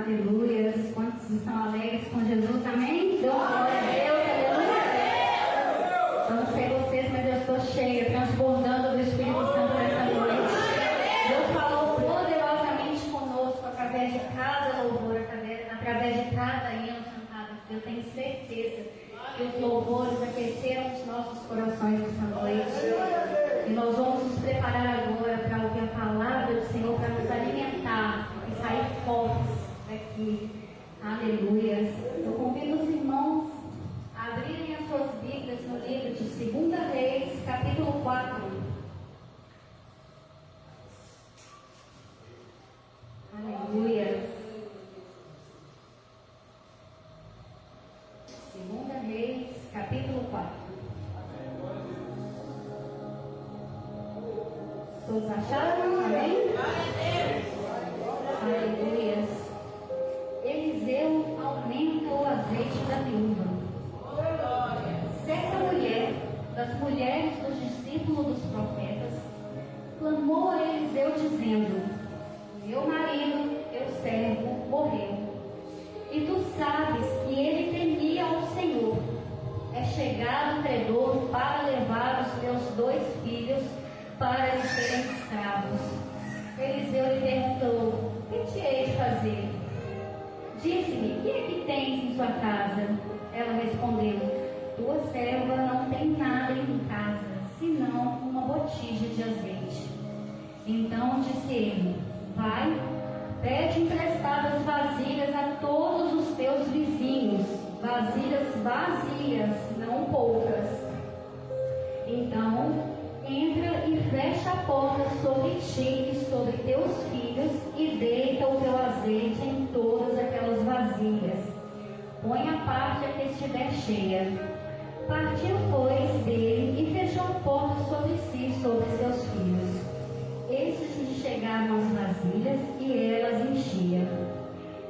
Aleluia. Quantos estão alegres com Jesus? Amém? Glória a Deus, aleluia. Não sei vocês, mas eu estou cheia, transbordando do Espírito Santo nessa noite. Deus falou poderosamente conosco através de cada louvor, através de cada hino cantado. Eu tenho certeza que os louvores aqueceram os nossos corações essa noite. E nós vamos nos preparar agora para ouvir a palavra do Senhor, para nos alimentar e sair fortes daqui. Aleluia. Eu convido os irmãos a abrirem as suas Bíblias no livro de 2 Reis, capítulo 4. Aleluia. 2 Reis, capítulo 4. Todos acharam? Amém? Aleluia. Eliseu aumenta o azeite da viúva. Certa mulher, das mulheres dos discípulos dos profetas, clamou a Eliseu dizendo: meu marido, teu servo, morreu. E tu sabes que ele temia ao Senhor. É chegado o credor para levar os teus 2 filhos para eles serem escravos. Eliseu lhe perguntou: o que te hei de fazer? Dize-me, o que é que tens em sua casa? Ela respondeu: tua serva não tem nada em casa, senão uma botija de azeite. Então disse ele: vai, pede emprestadas vasilhas a todos os teus vizinhos, vasilhas vazias, não poucas. Então entra e fecha a porta sobre ti e sobre teus filhos, e deita o teu azeite em todas aquelas vasilhas. Põe a parte a que estiver cheia. Partiu, pois, dele e fechou a porta sobre si e sobre seus filhos. Estes lhe chegaram as vasilhas e elas enchiam.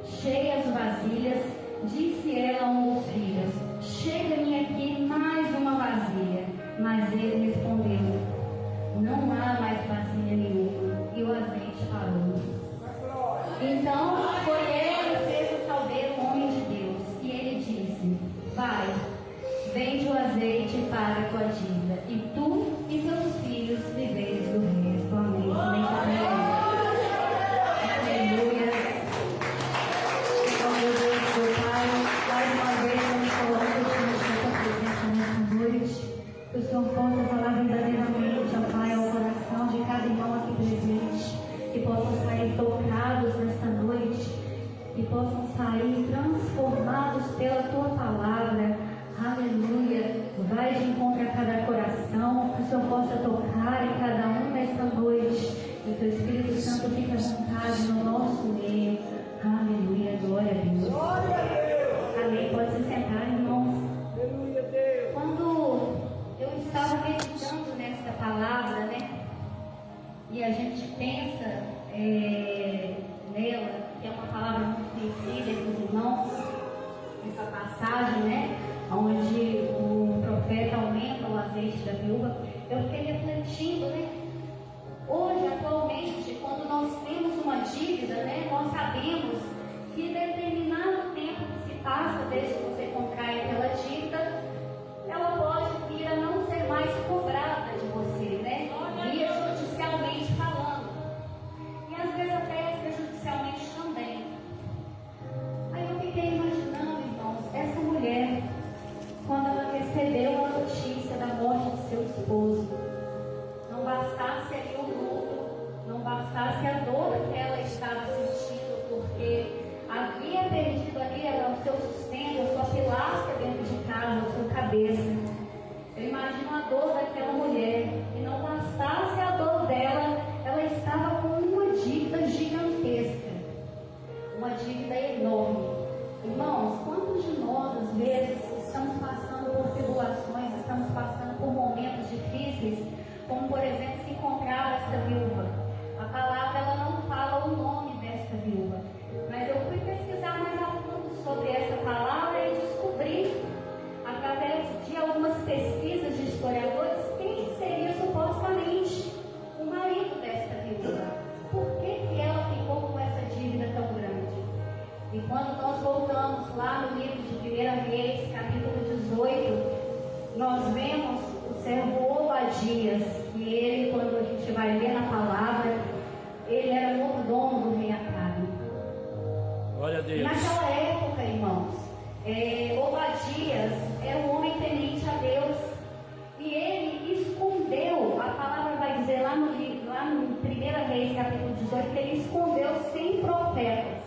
Cheias as vasilhas, disse ela a um dos filhos: chega-me aqui mais uma vasilha. Mas ele respondeu: não há mais vasilha nenhuma. E o azeite parou. Então foi ele e fez o salveiro o homem de Deus. E ele disse: vai, vende o azeite e paga a tua dívida, e tu e teus filhos viveis do resto. Amém. Aleluia. Glória a Deus, meu Pai. Mais uma vez eu me coloco diante da tua presença nessa noite. Que o Senhor possa falar verdadeiramente, ó Pai, ao coração de cada irmão aqui presente. Que possam sair tocados nesta noite. Que possam sair transformados pela tua palavra. Aleluia. Vai de encontro a cada coração. Que o Senhor possa tocar em cada um nesta noite. E que o Espírito Santo fique à vontade no nosso meio. Aleluia. Glória a Deus. Glória a Deus. Amém. Pode se sentar, irmãos. Aleluia, Deus. Quando eu estava meditando nesta palavra, né? E a gente pensa nela, que é uma palavra muito conhecida entre os irmãos, essa passagem, né? Onde o profeta aumenta o azeite da viúva. Eu fiquei refletindo, né? Hoje, atualmente, quando nós temos uma dívida, né? Nós sabemos que determinado tempo que se passa desde que você contrai aquela dívida, ela pode vir a não ser mais cobrada de você, né? Via judicialmente falando. E às vezes até extrajudicialmente também. Aí eu fiquei imaginando, irmãos, essa mulher, quando ela recebeu a notícia da morte de seu esposo, não bastasse ali o luto, não bastasse a dor que ela estava sentindo, porque havia perdido ali o seu sustento, a sua pilastra dentro de casa, a sua cabeça. Eu imagino a dor daquela mulher, e não bastasse a dor dela, ela estava com uma dívida gigantesca, uma dívida enorme. Irmãos, quantos de nós às vezes estamos passando por tribulações, estamos passando por momentos difíceis, como por exemplo se encontrava esta viúva. A palavra ela não fala o nome desta viúva, mas eu fui pesquisar mais a fundo sobre essa palavra e descobri, através de algumas pesquisas de historiadores, quem seria supostamente o marido desta viúva. Por que ela ficou com essa dívida tão grande? quando nós voltamos lá no livro de 1 Reis, capítulo 18, nós vemos o servo Obadias, que ele, quando a gente vai ler na palavra, ele era mordomo do rei Acabe. Glória a Deus. E naquela época, irmãos, Obadias era um homem temente a Deus, e ele escondeu, a palavra vai dizer lá no 1 Reis, capítulo 18, que ele escondeu 100 profetas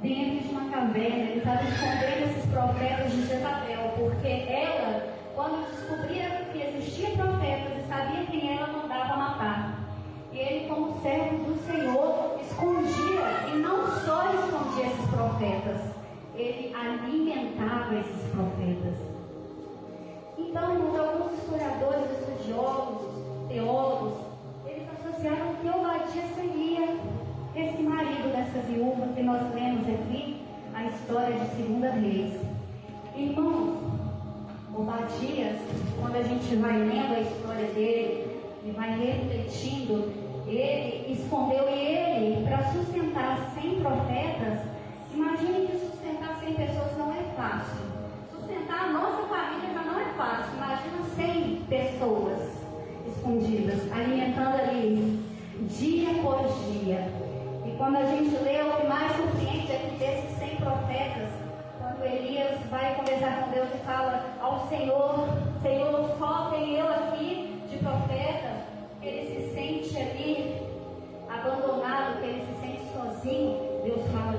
dentro de uma caverna. Ele estava escondendo esses profetas de Jezabel, porque ela, quando descobria que existiam profetas e sabia quem ela mandava matar, e ele, como servo do Senhor, escondia, e não só escondia esses profetas, ele alimentava esses profetas. Então, irmãos, alguns historiadores, estudiosos, teólogos, eles associaram que Obadias seria esse marido dessa viúva que nós lemos aqui, a história de 2 Reis. Irmãos, Obadias, quando a gente vai lendo a história dele e vai refletindo, ele escondeu, e ele, para sustentar 100 profetas, imagine que sustentar 100 pessoas não é fácil. Sustentar a nossa família já não é fácil. Imagina 100 pessoas escondidas, alimentando ali dia após dia. E quando a gente lê, o que mais surpreende é que desses 100 profetas, quando Elias vai conversar com Deus e fala ao Senhor, Senhor, só tem eu aqui de profeta, ele se sente ali abandonado, que ele se sente sozinho. Deus fala,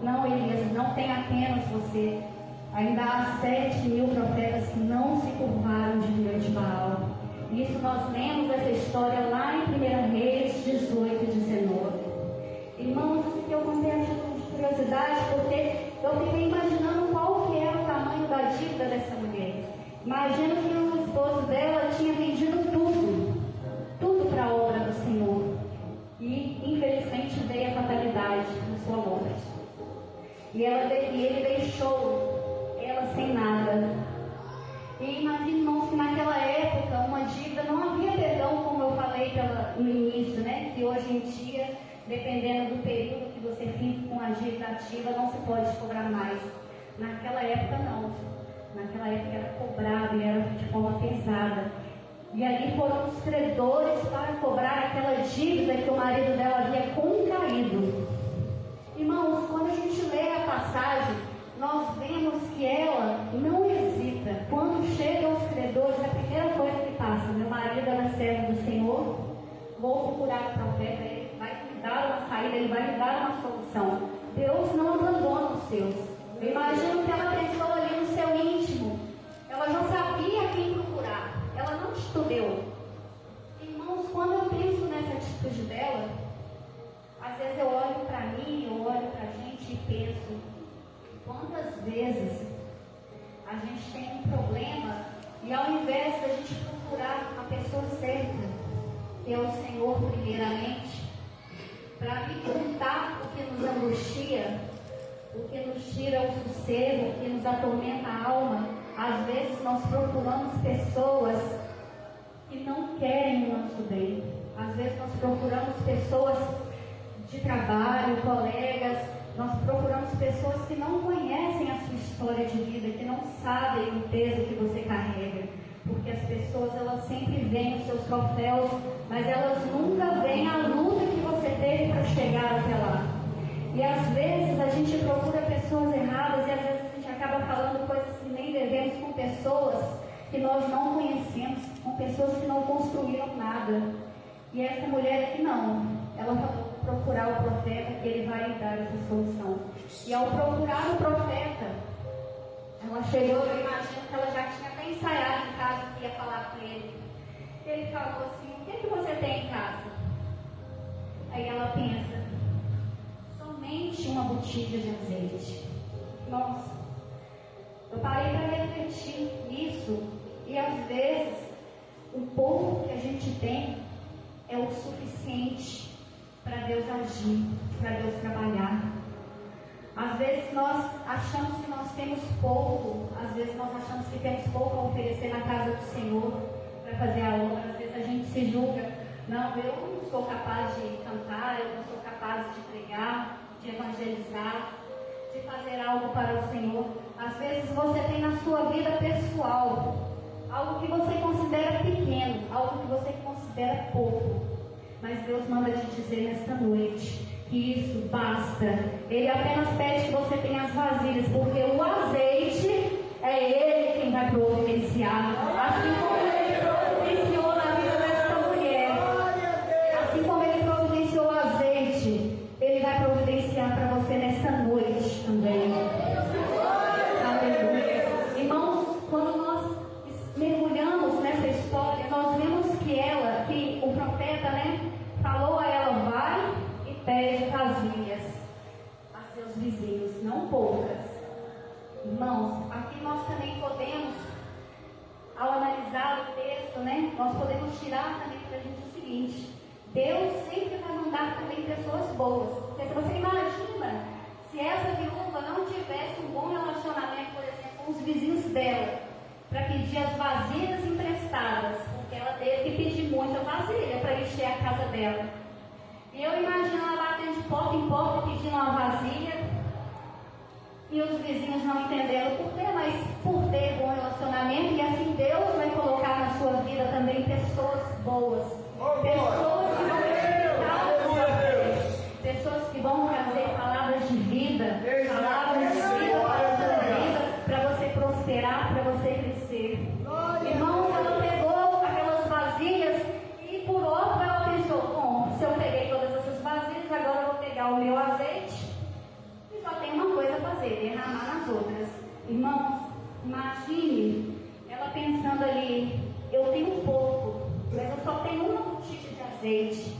não Elias, não tem apenas você. Ainda há 7.000 profetas que não se curvaram diante de Baal. Isso nós lemos essa história lá em 1 Reis 18 e 19. Irmãos, isso que eu contei a título de curiosidade, porque eu fiquei imaginando qual que era o tamanho da dívida dessa mulher. Imagino que o esposo dela tinha vendido tudo para a obra do Senhor. E infelizmente veio a fatalidade na sua morte. E ele deixou ela sem nada. E imagine, irmãos, que naquela época uma dívida não havia perdão, como eu falei no início, né? Que hoje em dia, dependendo do período que você fica com a dívida ativa, não se pode cobrar mais. Naquela época não. Naquela época era cobrado e era de forma pesada. E ali foram os credores para cobrar aquela dívida que o marido dela havia contraído. Irmãos, quando a gente lê a passagem, nós vemos que ela não hesita. Quando chegam os credores, a primeira coisa que passa, meu marido era servo do Senhor, vou procurar o profeta, ele vai me dar uma saída, ele vai me dar uma solução. Deus não abandona os seus. Eu imagino que ela pensou ali no seu íntimo, ela já sabia quem procurar, ela não titubeou. Irmãos, quando eu penso nessa atitude dela, às vezes eu olho para mim, eu olho para a gente e penso, quantas vezes a gente tem um problema e ao invés da gente procurar a pessoa certa, que é o Senhor primeiramente, para me contar o que nos angustia, o que nos tira o sossego, o que nos atormenta a alma, às vezes nós procuramos pessoas que não querem o nosso bem. Às vezes nós procuramos pessoas de trabalho, colegas, nós procuramos pessoas que não conhecem a sua história de vida, que não sabem o peso que você carrega. Porque as pessoas, elas sempre veem os seus troféus, mas elas nunca veem a luta que você teve para chegar até lá. E às vezes a gente procura pessoas erradas e às vezes a gente acaba falando coisas que nem devemos com pessoas que nós não conhecemos, com pessoas que não construíram nada. E essa mulher aqui não, ela falou procurar o profeta, que ele vai lhe dar essa solução. E ao procurar o profeta, ela chegou, eu imagino que ela já tinha até ensaiado em casa que ia falar com ele. Ele falou assim, o que você tem em casa? Aí ela pensa, somente uma botija de azeite. Nossa, eu parei para refletir nisso, e às vezes o pouco que a gente tem é o suficiente para Deus agir, para Deus trabalhar. Às vezes nós achamos que nós temos pouco, às vezes nós achamos que temos pouco a oferecer na casa do Senhor para fazer a obra. Às vezes a gente se julga, não, eu não sou capaz de cantar, eu não sou capaz de pregar, de evangelizar. de fazer algo para o Senhor. Às vezes você tem na sua vida pessoal algo que você considera pequeno, algo que você considera pouco. Mas Deus manda te dizer nesta noite que isso basta. Ele apenas pede que você tenha as vasilhas, porque o azeite é Ele quem vai providenciar. Assim como Ele providenciou na vida desta mulher, assim como Ele providenciou o azeite, Ele vai providenciar para você nesta noite também. Aleluia. Irmãos, quando nós mergulhamos nessa história, nós vemos que o profeta, falou a ela: vai e pede vasilhas a seus vizinhos, não poucas. Irmãos, aqui nós também podemos, ao analisar o texto, nós podemos tirar também para a gente o seguinte: Deus sempre vai mandar também pessoas boas. Porque se você imagina, se essa viúva não tivesse um bom relacionamento, por exemplo, com os vizinhos dela, para pedir as vasilhas emprestadas, porque ela teve que pedir muita vasilha para encher a casa dela. E eu imagino ela batendo de porta em porta pedindo uma vasilha, e os vizinhos não entenderam por quê, mas por ter bom relacionamento, e assim Deus vai colocar na sua vida também pessoas boas, pessoas que vão edificar a sua vida, pessoas que vão trazer palavras de vida, palavras de vida para a sua vida, para você prosperar, para você crescer. Irmãos, ela pegou aquelas vasilhas e por outro ela pensou: bom, se eu peguei todas essas vasilhas, agora eu vou pegar o meu azeite e só tem uma coisa a fazer, derramar nas outras. Irmãos, imagine ela pensando ali: eu tenho pouco, mas eu só tenho uma botija de azeite.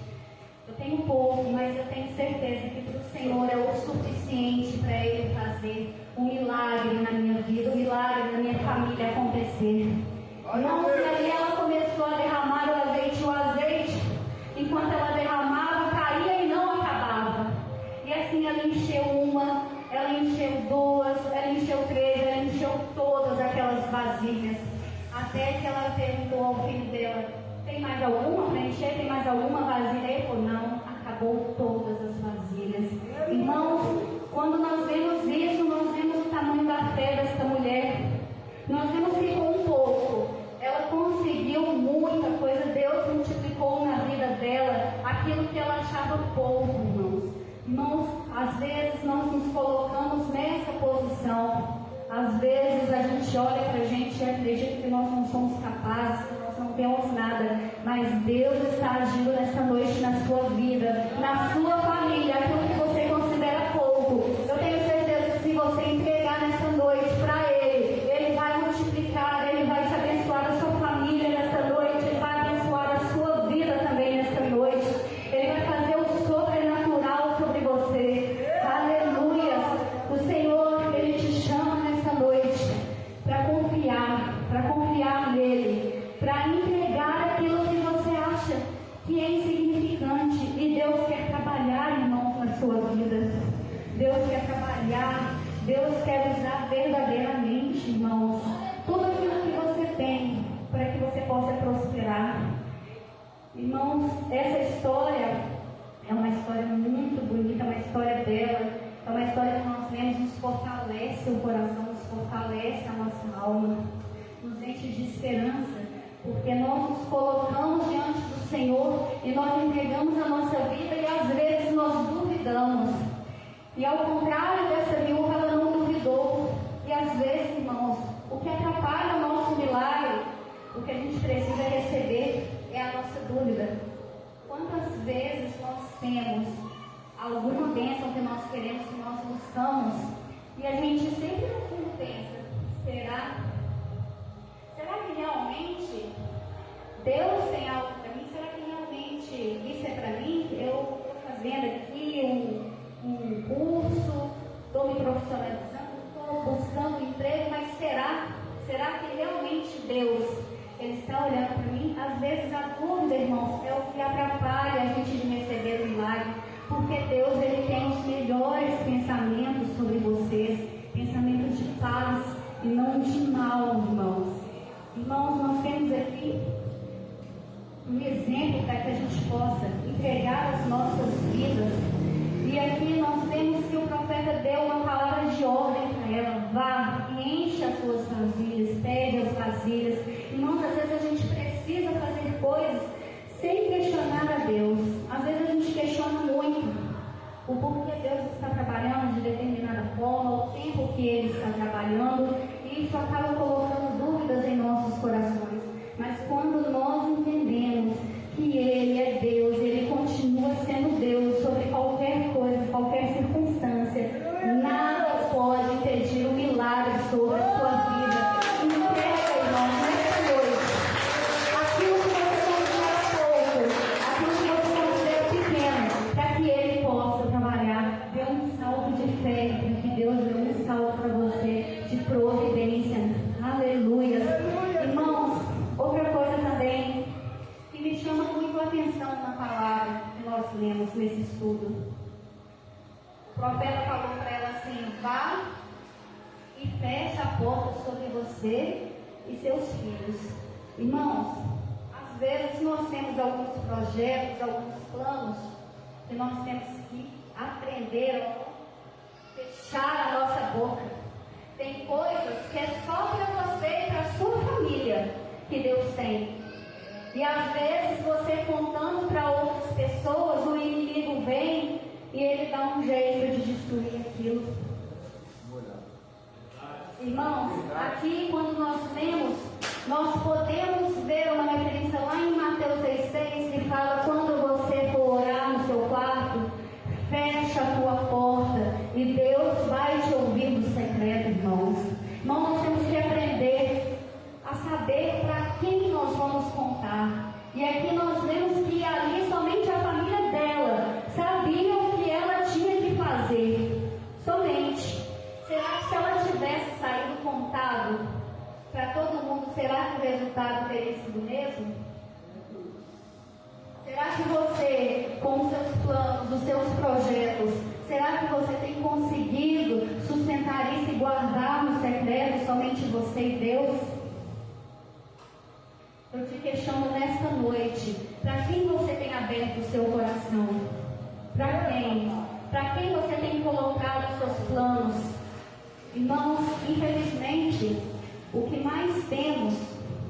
Eu tenho pouco, mas eu tenho certeza que para o Senhor é o suficiente para Ele fazer um milagre na minha vida, um milagre na minha família acontecer. Não, e ali ela começou a derramar o azeite, enquanto ela derramava, caía e não acabava. E assim ela encheu uma, ela encheu duas, ela encheu três, ela encheu todas aquelas vasilhas, até que ela perguntou ao filho dela: tem mais alguma para encher? Tem mais alguma vasilha? Ele falou: não, acabou todas as vasilhas. Irmãos, quando nós vemos isso, nós vemos o tamanho da fé desta mulher. Nós vemos que com um pouco ela conseguiu muita coisa. Deus multiplicou na vida dela aquilo que ela achava pouco, irmãos. Irmãos, às vezes nós nos colocamos nessa posição. Às vezes a gente olha para a gente e acredita que nós não somos capazes, que nós não temos nada. Mas Deus está agindo nessa noite na sua vida, na sua família, aquilo que você considera pouco. Eu tenho certeza que se você entregar nessa noite para Ele, Ele vai multiplicar, Ele vai te abençoar a sua família nessa noite, Ele vai abençoar a sua vida também nessa noite. Ele vai fazer o sobrenatural sobre você. Aleluia! O Senhor, Ele te chama nessa noite para confiar nele, para entregar aquilo que você acha que é insignificante. E Deus quer trabalhar, irmãos, na sua vida. Deus quer trabalhar, Deus quer usar verdadeiramente, irmãos, tudo aquilo que você tem para que você possa prosperar. Irmãos, essa história é uma história muito bonita, uma história bela, é uma história que nós vemos, nos fortalece o coração, nos fortalece a nossa alma, nos enche de esperança, porque nós nos colocamos diante do Senhor e nós entregamos a nossa vida e às vezes nós duvidamos. E ao contrário dessa viúva, ela não duvidou. E às vezes, irmãos, o que atrapalha o nosso milagre, o que a gente precisa receber, é a nossa dúvida. Quantas vezes nós temos alguma bênção que nós queremos, que nós buscamos, e a gente sempre no fundo pensa: será que realmente Deus tem algo para mim? Será que realmente isso é para mim? Eu estou fazendo aqui um curso, estou me profissionalizando, estou buscando um emprego, mas será que realmente Deus Ele está olhando para mim? Às vezes a dúvida, irmãos, é o que atrapalha a gente de receber o milagre, porque Deus Ele tem os melhores pensamentos sobre vocês, pensamentos de paz e não de mal, irmãos. Irmãos, nós temos aqui um exemplo para que a gente possa entregar as nossas vidas. E aqui nós vemos que o profeta deu uma palavra questionar a Deus. Às vezes a gente questiona muito o porquê Deus está trabalhando de determinada forma, o tempo que Ele está trabalhando, e isso acaba colocando dúvidas em nossos corações. Mas quando nós entendemos que Ele é Deus, Ele continua sendo Deus sobre qualquer coisa, qualquer circunstância, nada pode impedir o milagre sobre a sua vida. Entrega, irmão, nessa noite, aquilo que você considera pouco, aquilo que você considera pequeno, para que Ele possa trabalhar. Dê um salto de fé, para que Deus dê um salto para você de providência. Aleluia. Irmãos, outra coisa também que me chama muito a atenção na palavra que nós lemos nesse estudo. O profeta falou para ela assim: vá e feche a porta sobre você e seus filhos. Irmãos, às vezes nós temos alguns projetos, alguns planos que nós temos que aprender a fechar a nossa boca. Tem coisas que é só para você e para a sua família que Deus tem. E às vezes você contando para outras pessoas, o inimigo vem e ele dá um jeito de destruir aquilo. Irmãos, aqui quando nós lemos, nós podemos ver uma referência lá em Mateus 6,6 que fala: quando você for orar no seu quarto, fecha a tua porta e Deus vai te ouvir no secreto, irmãos. Irmãos, nós temos que aprender a saber para quem nós vamos contar. E aqui nós vemos que ali somente a família dela sabia o que ela tinha que fazer. Somente. Será que se ela tivesse saído contado para todo mundo, será que o resultado teria sido o mesmo? Será que você, com os seus planos, os seus projetos, será que você tem conseguido sustentar isso e guardar no secreto somente você e Deus? Eu te questiono nesta noite: para quem você tem aberto o seu coração? Para quem? Para quem você tem colocado os seus planos? Irmãos, infelizmente, o que mais temos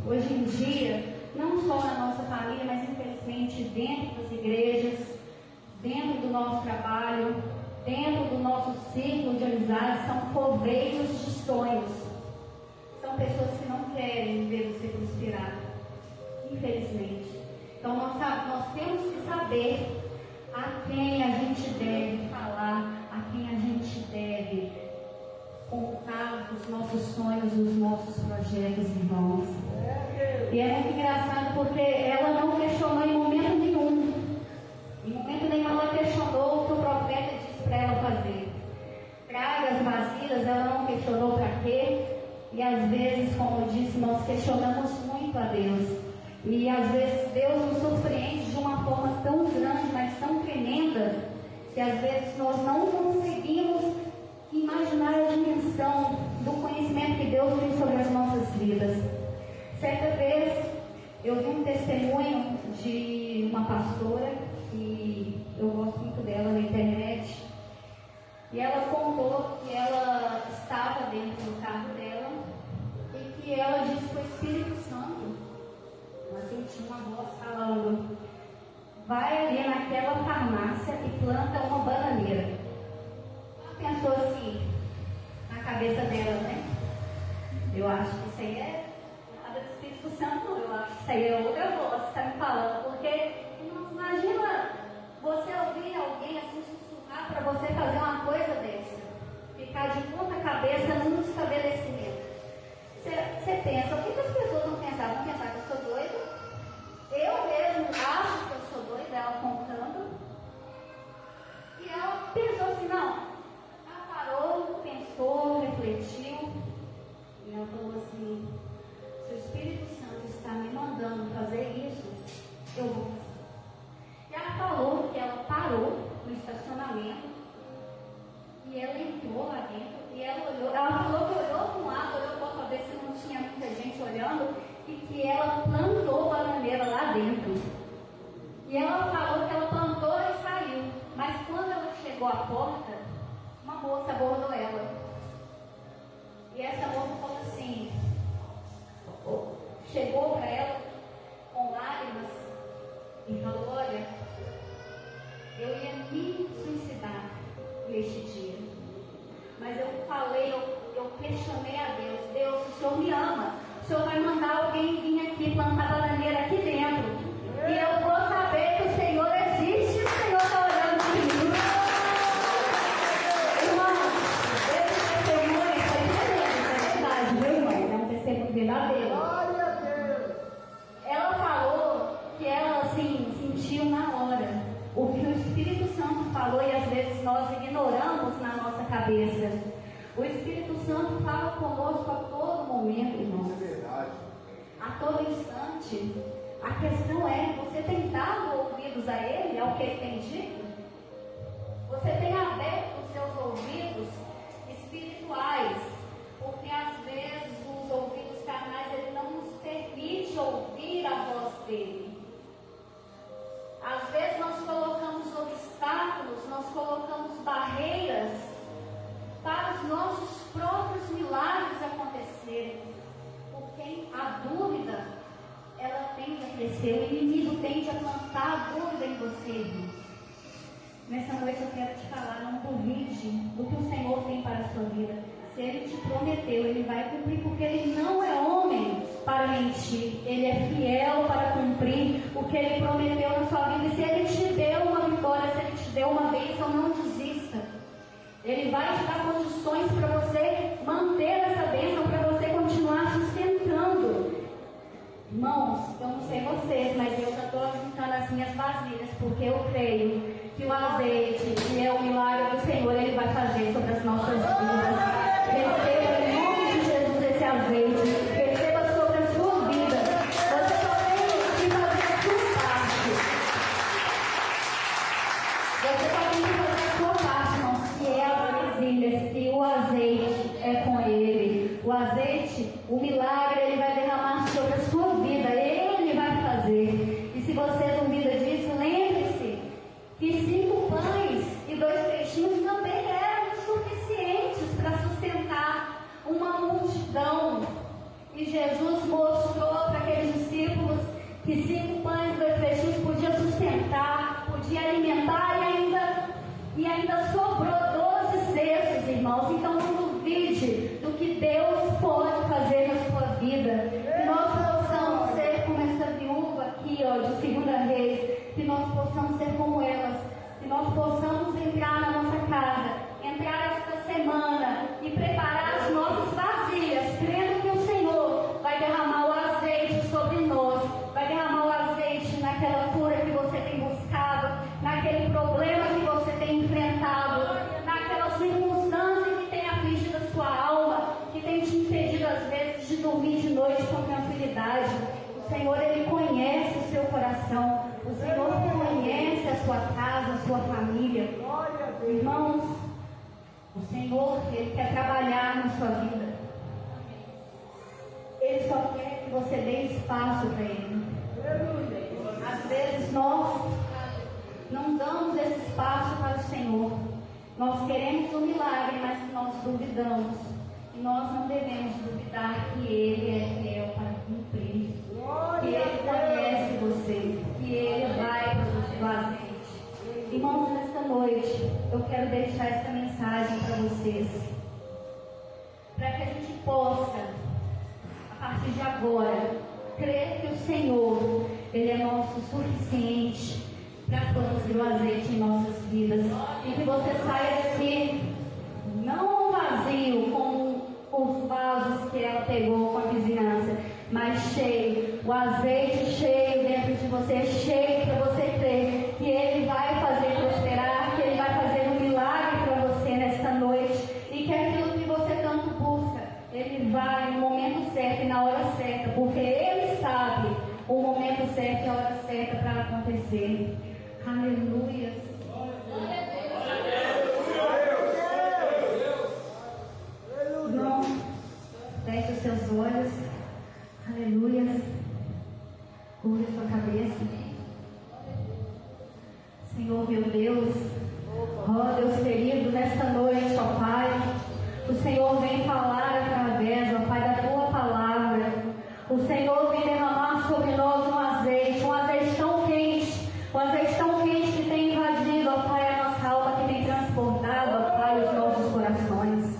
hoje em dia, não só na nossa família, mas infelizmente dentro das igrejas, dentro do nosso trabalho, dentro do nosso círculo de amizade, são coveiros de sonhos. São pessoas que não querem ver você prosperar, infelizmente. Então nós temos que saber a quem a gente deve falar, a quem a gente deve contar os nossos sonhos, os nossos projetos, irmãos. E é muito engraçado porque ela não questionou em momento nenhum. Em momento nenhum ela questionou o que o profeta disse para ela fazer. Traga as vasilhas, ela não questionou para quê. E às vezes, como eu disse, nós questionamos muito a Deus. E às vezes Deus nos surpreende de uma forma tão grande, mas tão tremenda, que às vezes nós não conseguimos imaginar a dimensão do conhecimento que Deus tem sobre as nossas vidas. Certa vez eu vi um testemunho de uma pastora, que eu gosto muito dela na internet, e ela contou que ela estava dentro do carro dela e que ela disse que o Espírito Santo, ela sentiu uma voz falando: vai ali naquela farmácia e planta uma bananeira. Ela pensou assim na cabeça dela, né? Eu acho que isso aí é nada do Espírito Santo, não. Eu acho que isso aí é outra voz que está me falando, porque não imagina você ouvir alguém assim sussurrar para você fazer uma coisa dessa, ficar de ponta cabeça num estabelecimento. Você pensa, o que as pessoas vão pensar? Vão pensar que eu sou doida? Eu mesmo acho que eu sou doida, ela contando. E ela pensou assim, não. Ela parou, pensou, refletiu. E ela falou assim: se o Espírito Santo está me mandando fazer isso, eu vou fazer. E ela falou que ela parou no estacionamento. E ela entrou lá dentro. E ela olhou. Ela falou que olhou para um lado, olhou para ver se não tinha muita gente olhando. E que ela plantou bananeira lá dentro. E ela falou que ela plantou e saiu. Mas quando ela chegou à porta, uma moça abordou ela. E essa moça falou assim, chegou para ela com lágrimas e falou: olha, Mas eu falei, eu questionei a Deus. Deus, o Senhor me ama. O Senhor vai mandar alguém vir aqui, plantar bananeira aqui dentro. E eu vou saber que o Senhor existe e o Senhor está olhando para mim. Irmão, esse testemunho foi diferente, é verdade, viu, irmão? É um testemunho verdadeiro. Glória a Deus. Ela falou que ela, assim, sentiu na hora o que o Espírito Santo falou e às vezes nós ignoramos na nossa cabeça. O Espírito Santo fala conosco a todo momento, irmãos. É verdade. A todo instante. A questão é, você tem dado ouvidos a Ele, ao que Ele tem dito? Você tem aberto os seus ouvidos espirituais? Porque às vezes os ouvidos carnais, Ele não nos permite ouvir a voz dEle. Às vezes nós colocamos obstáculos, nós colocamos barreiras para os nossos próprios milagres acontecerem. Porque a dúvida, ela tende a crescer, o inimigo tende a plantar a dúvida em você, irmãos. Nessa noite eu quero te falar, não duvide do que o Senhor tem para a sua vida. Se Ele te prometeu, Ele vai cumprir, porque Ele não é homem para mentir. Ele é fiel para cumprir o que Ele prometeu na sua vida. E se Ele te deu uma vitória, se Ele te deu uma bênção, não desista. Ele vai te dar condições para você manter essa bênção, para você continuar sustentando. Irmãos, eu não sei vocês, mas eu já estou juntando as minhas vasilhas, porque eu creio que o azeite, que é o milagre do Senhor, Ele vai fazer sobre as nossas vidas. Receba em nome de Jesus esse azeite, receba sobre a sua vida. Você só tem que fazer a sua parte. Você só tem que fazer a sua parte, irmãos, que é as vasilhas, e o azeite é com Ele. O azeite, o milagre, Ele vai derramar sobre a sua vida, Ele vai fazer. E se você duvida disso, lembre-se que 5 pães e 2 peixinhos também eram suficientes para sustentar uma multidão. E Jesus mostrou para aqueles discípulos que 5 pães e 2 peixinhos podia sustentar, podia alimentar e ainda sobrou 12 cestos, irmãos. Então não duvide do que Deus pode fazer na sua vida. Que nós possamos ser como essa viúva aqui, ó, de 2 Reis, que nós possamos ser como elas, que nós possamos entrar na nossa casa, entrar esta semana e preparar as nossas vasilhas, crendo que o Senhor vai derramar o azeite sobre nós, vai derramar o azeite naquela cura que você tem buscado, naquele problema que você tem enfrentado, naquela circunstância que tem afligido a sua alma, que tem te impedido às vezes de dormir de noite com tranquilidade. O Senhor, Ele conhece o seu coração. O Senhor conhece a sua casa, a sua família. Irmãos, o Senhor, Ele quer trabalhar na sua vida. Ele só quer que você dê espaço para Ele. Às vezes nós não damos esse espaço para o Senhor. Nós queremos um milagre, mas nós duvidamos. E nós não devemos duvidar que Ele é fiel para cumprir. Que Ele conhece você. Que Ele vai produzir o azeite. Irmãos, nesta noite, eu quero deixar esta mensagem para vocês. Para que a gente possa, a partir de agora, crer que o Senhor, Ele é nosso suficiente para produzir o azeite em nossas vidas. E que você saia daqui, não vazio com os vasos que ela pegou com a vizinhança, mas cheio, o azeite cheio dentro de você, cheio para você crer que Ele vai fazer prosperar, que Ele vai fazer um milagre para você nesta noite, e que aquilo que você tanto busca, Ele vai no momento certo e na hora certa, porque Ele sabe o momento certo e a hora certa para acontecer. Aleluia. Não, feche os seus olhos. Aleluia. Cubra sua cabeça. Senhor meu Deus, ó Deus querido, nesta noite, ó Pai, o Senhor vem falar através, ó Pai, da Tua palavra. O Senhor vem derramar sobre nós um azeite tão quente, um azeite tão quente que tem invadido, ó Pai, a nossa alma, que tem transportado, ó Pai, os nossos corações.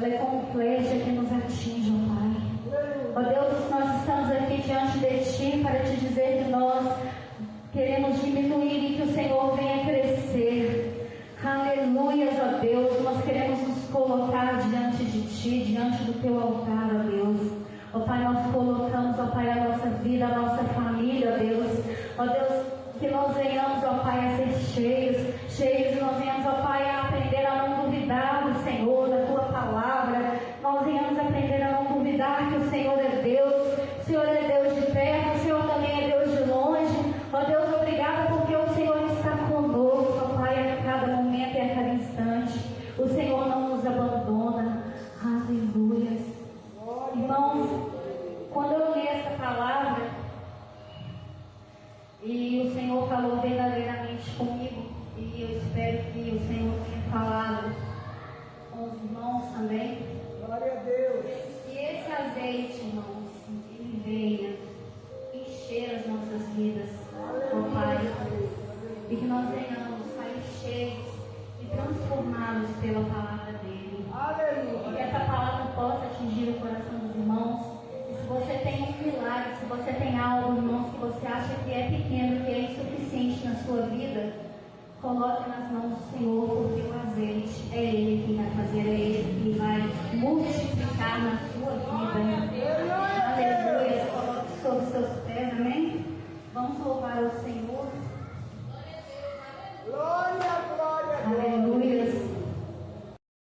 é como flecha que nos atinge, ó Pai. Ó Deus, nós estamos aqui diante de Ti para Te dizer que nós queremos diminuir e que o Senhor venha crescer. Aleluias, ó Deus. Nós queremos nos colocar diante de Ti, diante do Teu altar, ó Deus. Ó Pai, nós colocamos, ó Pai, a nossa vida, a nossa família, ó Deus. Ó Deus, que nós venhamos, ó Pai, a ser cheios, e nós venhamos, ó Pai, a aprender a não duvidar do Senhor, da Tua palavra. Nós venhamos aprender a não duvidar que o Senhor é Deus. O Senhor é Deus de perto, o Senhor também é Deus de longe. Ó Deus, obrigada porque o Senhor está conosco, ó Pai, a cada momento e a cada instante. O Senhor não nos abandona. Aleluia. Irmãos, quando eu li essa palavra e o Senhor falou verdadeiramente comigo, e eu espero que o Senhor tenha falado com os irmãos também. Glória a Deus. E esse azeite, irmãos, ele venha encher as nossas vidas, ó Pai, e que nós venhamos sair cheios e transformados pela palavra dele. Aleluia. E que essa palavra possa atingir o coração dos irmãos. E se você tem um milagre, se você tem algo, irmãos, que você acha que é pequeno, que é insuficiente na sua vida, coloque nas mãos do Senhor, porque o azeite é Ele que vai fazer, é Ele que vai multiplicar na sua vida.